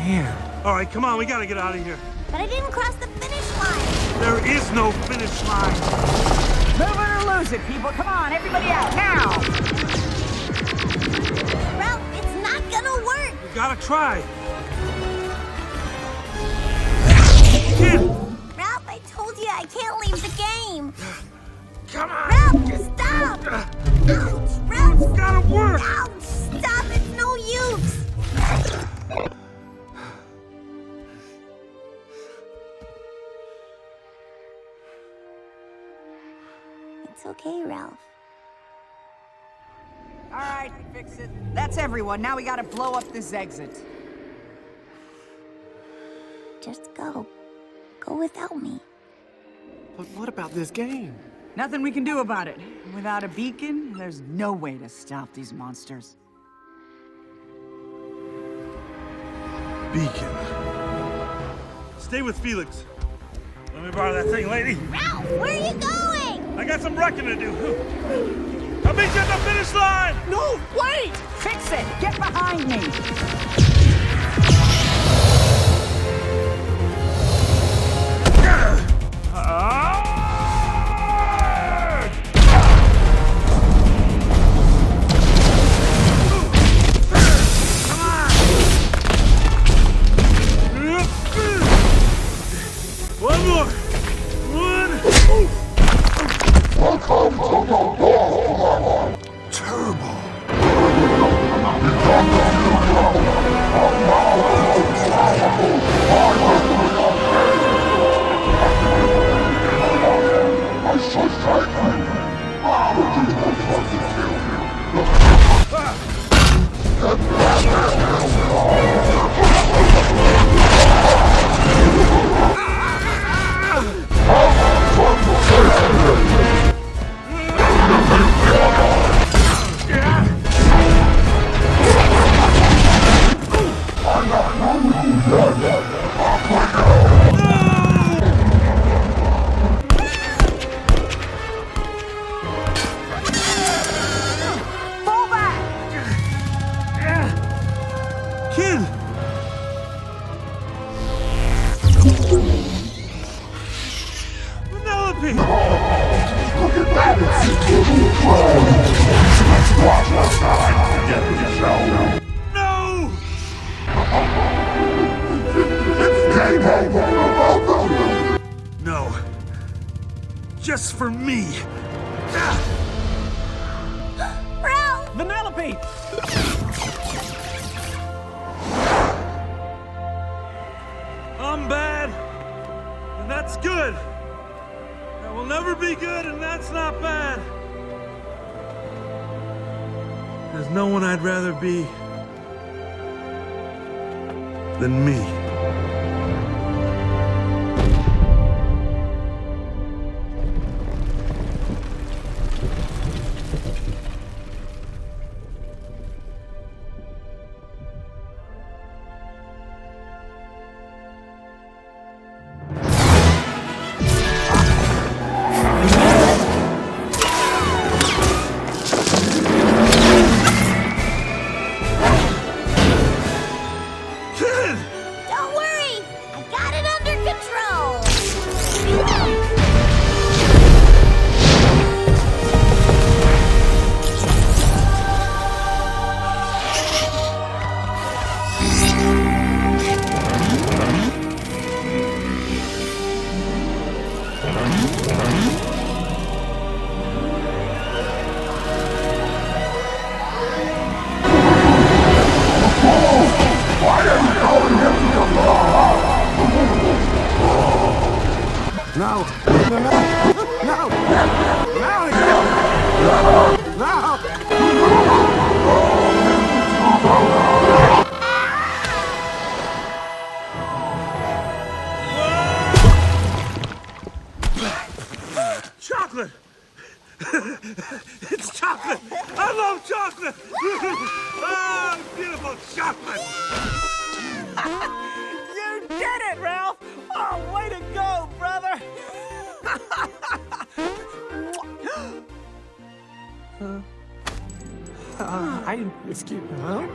Man. All right, come on, we gotta get out of here. But I didn't cross the finish line. There is no finish line. Move it or lose it, people. Come on, everybody out, now! Ralph, it's not gonna work. We gotta try. Kid! Ralph, I told you I can't leave the game. Come on! Ralph, just stop! Ouch! Ralph! It's gotta work! Ouch! Stop, it's no use! It's okay, Ralph. All right, fix it. That's everyone. Now we gotta blow up this exit. Just go. Go without me. But what about this game? Nothing we can do about it. Without a beacon, there's no way to stop these monsters. Beacon. Stay with Felix. Let me borrow that thing, lady. Ralph, where are you going? I got some wrecking to do. I'll meet you at the finish line! No, wait! Fix it! Get behind me! One more! One! Welcome to the world! Turbo! I should thank you. How did you try to kill you? Get back here! Kid! Vanelope! Look at that! No! No. Just for me. Ralph! Vanelope! I'm bad, and that's good. I will never be good, and that's not bad. There's no one I'd rather be than me. Don't worry! I got it under control! No! No! No! No! Chocolate! It's chocolate! I love chocolate! Oh, beautiful chocolate! You did it, Ralph! Oh, way to go, brother! I didn't excuse me, huh?